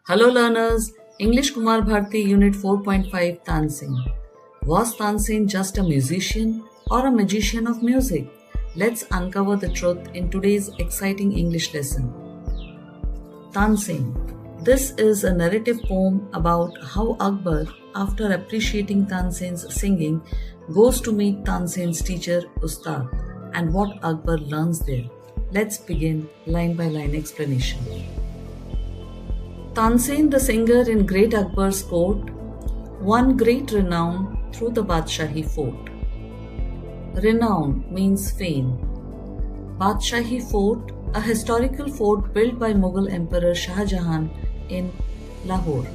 Hello learners, English Kumar Bharti Unit 4.5 Tansen. Was Tansen just a musician or a magician of music? Let's uncover the truth in today's exciting English lesson. Tansen. This is a narrative poem about how Akbar, after appreciating Tansen's singing, goes to meet Tansen's teacher Ustad and what Akbar learns there. Let's begin line by line explanation. Tansen, the singer in Great Akbar's court, won great renown through the Badshahi fort. Renown means fame. Badshahi fort, a historical fort built by Mughal Emperor Shah Jahan in Lahore.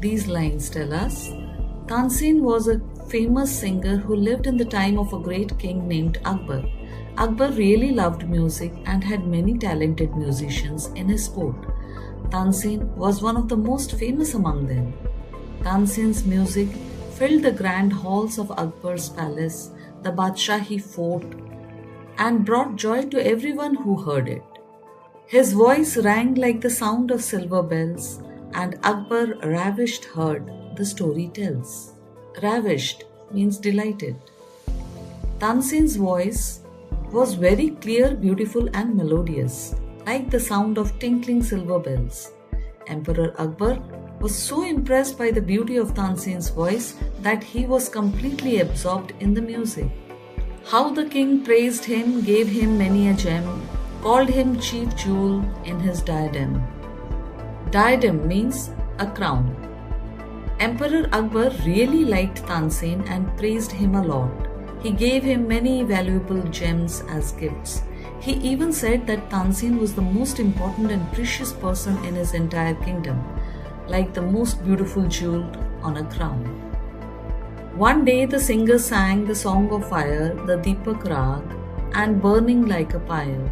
These lines tell us Tansen was a famous singer who lived in the time of a great king named Akbar. Akbar really loved music and had many talented musicians in his court. Tansen was one of the most famous among them. Tansen's music filled the grand halls of Akbar's palace, the Badshahi fort, and brought joy to everyone who heard it. His voice rang like the sound of silver bells, and Akbar ravished heard, the story tells. Ravished means delighted. Tansen's voice was very clear, beautiful, and melodious, like the sound of tinkling silver bells. Emperor Akbar was so impressed by the beauty of Tansen's voice that he was completely absorbed in the music. How the king praised him, gave him many a gem, called him chief jewel in his diadem. Diadem means a crown. Emperor Akbar really liked Tansen and praised him a lot. He gave him many valuable gems as gifts. He even said that Tansen was the most important and precious person in his entire kingdom, like the most beautiful jewel on a crown. One day the singer sang the song of fire, the Deepak Rag, and burning like a pyre.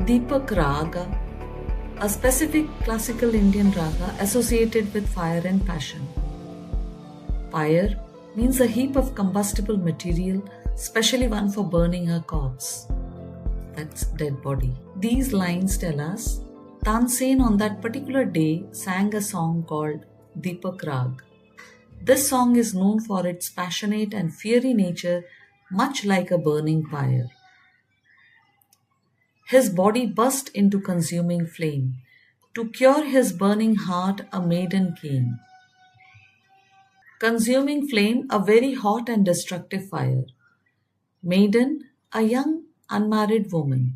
Deepak Raga, a specific classical Indian raga associated with fire and passion. Pyre means a heap of combustible material, especially one for burning a corpse. That's dead body. These lines tell us Tansen on that particular day sang a song called Deepak Rag. This song is known for its passionate and fiery nature, much like a burning pyre. His body burst into consuming flame. To cure his burning heart, a maiden came. Consuming flame, a very hot and destructive fire. Maiden, a young unmarried woman.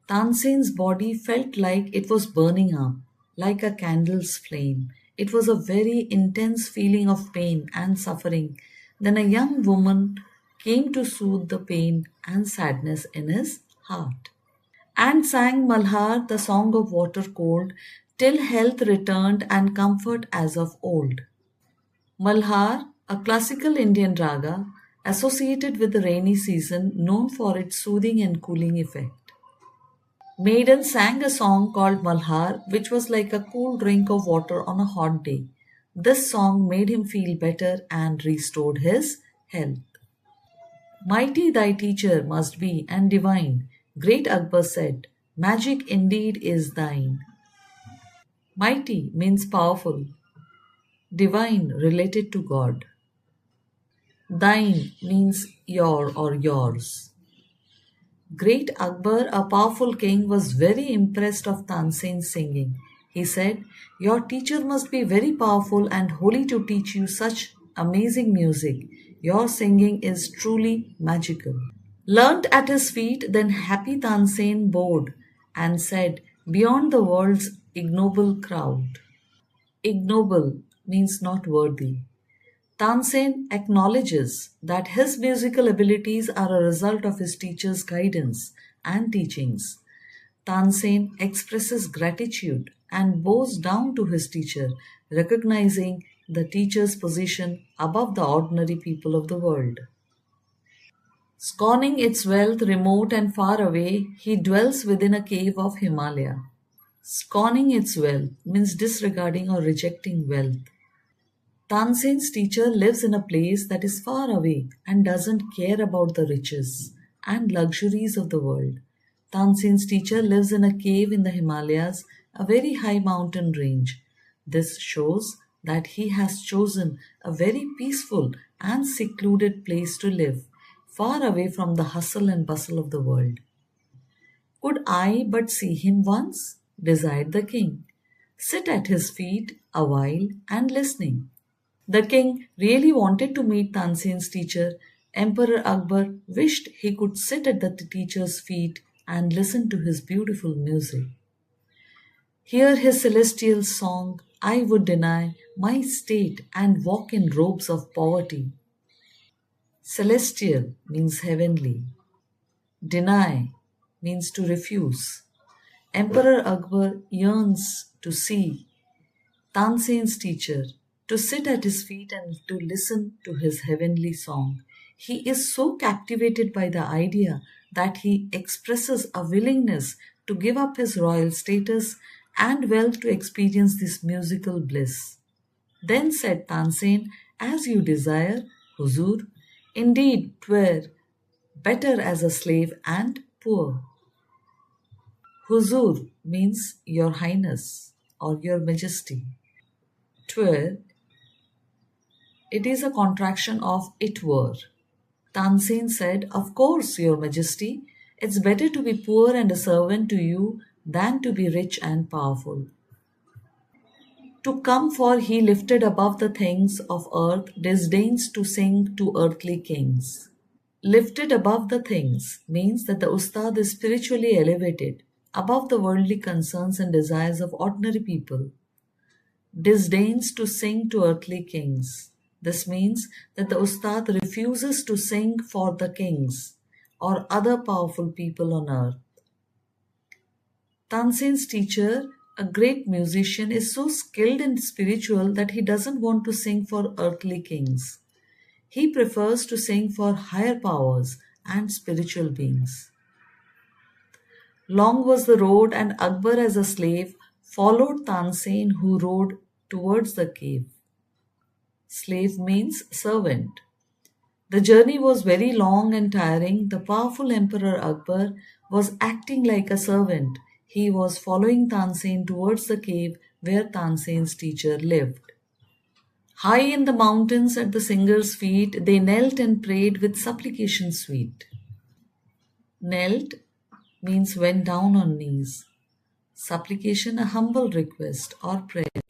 Tansen's body felt like it was burning up, like a candle's flame. It was a very intense feeling of pain and suffering. Then a young woman came to soothe the pain and sadness in his heart, and sang Malhar, the song of water cold, till health returned and comfort as of old. Malhar, a classical Indian raga, associated with the rainy season, known for its soothing and cooling effect. Maiden sang a song called Malhar, which was like a cool drink of water on a hot day. This song made him feel better and restored his health. Mighty thy teacher must be and divine, great Akbar said, magic indeed is thine. Mighty means powerful, divine related to God. Thine means your or yours. Great Akbar, a powerful king, was very impressed of Tansen's singing. He said, your teacher must be very powerful and holy to teach you such amazing music. Your singing is truly magical. Learnt at his feet, then happy Tansen bowed and said, beyond the world's ignoble crowd. Ignoble means not worthy. Tansen acknowledges that his musical abilities are a result of his teacher's guidance and teachings. Tansen expresses gratitude and bows down to his teacher, recognizing the teacher's position above the ordinary people of the world. Scorning its wealth remote and far away, he dwells within a cave of Himalaya. Scorning its wealth means disregarding or rejecting wealth. Tansen's teacher lives in a place that is far away and doesn't care about the riches and luxuries of the world. Tansen's teacher lives in a cave in the Himalayas a very high mountain range. This shows that he has chosen a very peaceful and secluded place to live, far away from the hustle and bustle of the world. Could I but see him once? Desired the king. Sit at his feet a while and listening. The king really wanted to meet Tansen's teacher. Emperor Akbar wished he could sit at the teacher's feet and listen to his beautiful music. Hear his celestial song, I would deny my state and walk in robes of poverty. Celestial means heavenly. Deny means to refuse. Emperor Akbar yearns to see Tansen's teacher, to sit at his feet and to listen to his heavenly song. He is so captivated by the idea that he expresses a willingness to give up his royal status and wealth to experience this musical bliss. Then said Tansen, As you desire, Huzur, indeed 'twere better as a slave and poor. Huzur means Your Highness or Your Majesty. 'Twere, it is a contraction of it were. Tansen said, Of course, Your Majesty, it's better to be poor and a servant to you than to be rich and powerful. To come for he lifted above the things of earth disdains to sing to earthly kings. Lifted above the things means that the Ustad is spiritually elevated above the worldly concerns and desires of ordinary people. Disdains to sing to earthly kings. This means that the Ustad refuses to sing for the kings or other powerful people on earth. Tansen's teacher, a great musician, is so skilled and spiritual that he doesn't want to sing for earthly kings. He prefers to sing for higher powers and spiritual beings. Long was the road, and Akbar as a slave followed Tansen, who rode towards the cave. Slave means servant. The journey was very long and tiring. The powerful Emperor Akbar was acting like a servant. He was following Tansen towards the cave where Tansen's teacher lived. High in the mountains at the singer's feet, they knelt and prayed with supplication sweet. Knelt means went down on knees. Supplication, a humble request or prayer.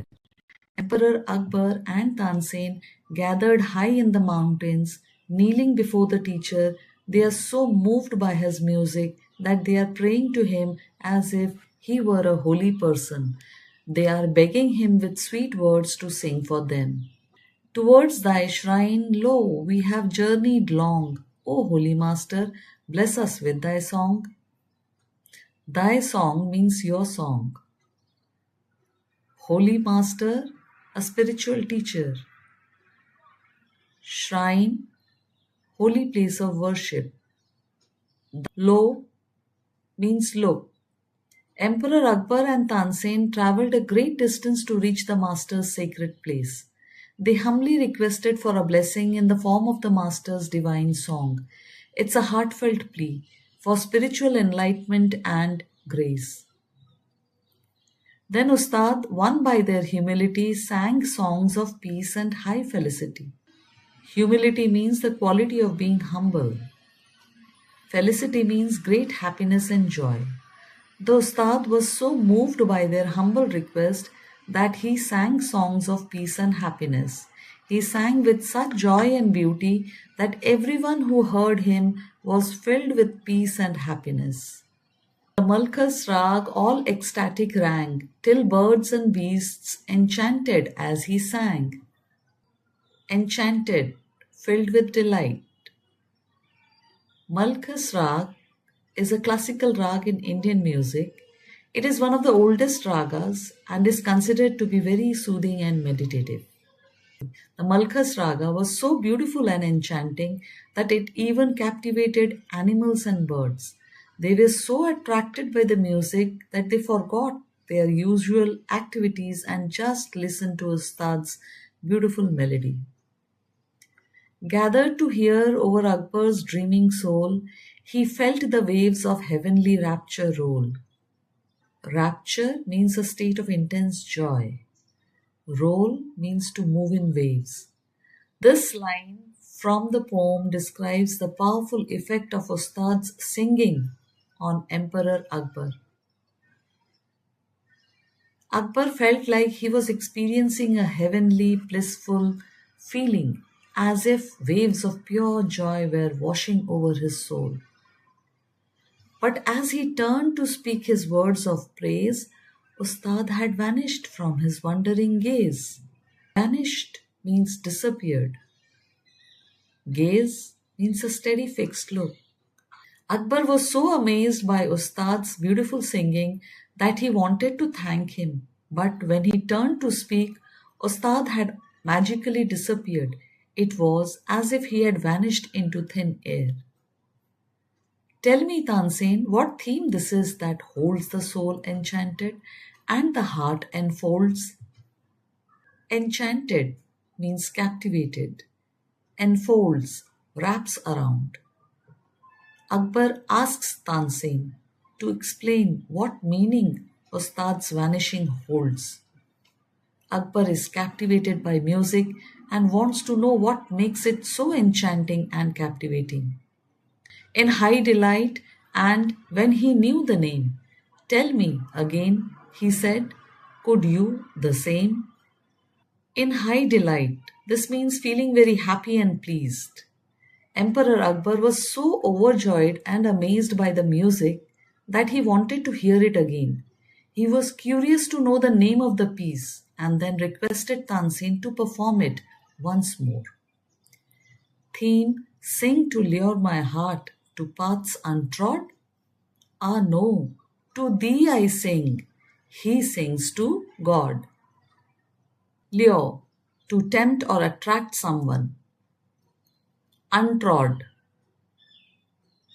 Emperor Akbar and Tansen gathered high in the mountains, kneeling before the teacher. They are so moved by his music that they are praying to him as if he were a holy person. They are begging him with sweet words to sing for them. Towards thy shrine, lo, we have journeyed long. O holy master, bless us with thy song. Thy song means your song. Holy master, a spiritual teacher. Shrine, holy place of worship. Lo means look. Emperor Akbar and Tansen travelled a great distance to reach the master's sacred place. They humbly requested for a blessing in the form of the master's divine song. It's a heartfelt plea for spiritual enlightenment and grace. Then Ustad, won by their humility, sang songs of peace and high felicity. Humility means the quality of being humble. Felicity means great happiness and joy. The Ustad was so moved by their humble request that he sang songs of peace and happiness. He sang with such joy and beauty that everyone who heard him was filled with peace and happiness. The Malkhas Rag all ecstatic rang, till birds and beasts enchanted as he sang. Enchanted, filled with delight. Malkhas Rag is a classical rag in Indian music. It is one of the oldest ragas and is considered to be very soothing and meditative. The Malkhas Raga was so beautiful and enchanting that it even captivated animals and birds. They were so attracted by the music that they forgot their usual activities and just listened to Ustad's beautiful melody. Gathered to hear over Akbar's dreaming soul, he felt the waves of heavenly rapture roll. Rapture means a state of intense joy. Roll means to move in waves. This line from the poem describes the powerful effect of Ustad's singing on Emperor Akbar. Akbar felt like he was experiencing a heavenly, blissful feeling, as if waves of pure joy were washing over his soul. But as he turned to speak his words of praise, Ustad had vanished from his wondering gaze. Vanished means disappeared. Gaze means a steady fixed look. Akbar was so amazed by Ustad's beautiful singing that he wanted to thank him. But when he turned to speak, Ustad had magically disappeared. It was as if he had vanished into thin air. Tell me, Tansen, what theme this is that holds the soul enchanted and the heart enfolds? Enchanted means captivated, enfolds, wraps around. Akbar asks Tansen to explain what meaning Ustad's vanishing holds. Akbar is captivated by music and wants to know what makes it so enchanting and captivating. In high delight, and when he knew the name, "Tell me again," he said, "could you the same?" In high delight, this means feeling very happy and pleased. Emperor Akbar was so overjoyed and amazed by the music that he wanted to hear it again. He was curious to know the name of the piece and then requested Tansen to perform it once more. Theme: sing to lure my heart to paths untrod? Ah, no, to thee I sing. He sings to God. Lure: to tempt or attract someone. Untrod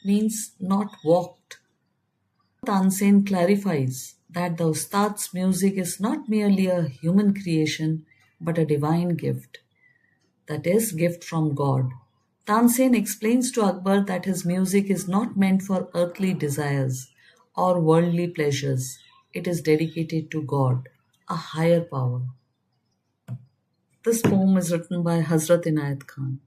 means not walked. Tansen clarifies that the Ustad's music is not merely a human creation but a divine gift, that is, gift from God. Tansen explains to Akbar that his music is not meant for earthly desires or worldly pleasures. It is dedicated to God, a higher power. This poem is written by Hazrat Inayat Khan.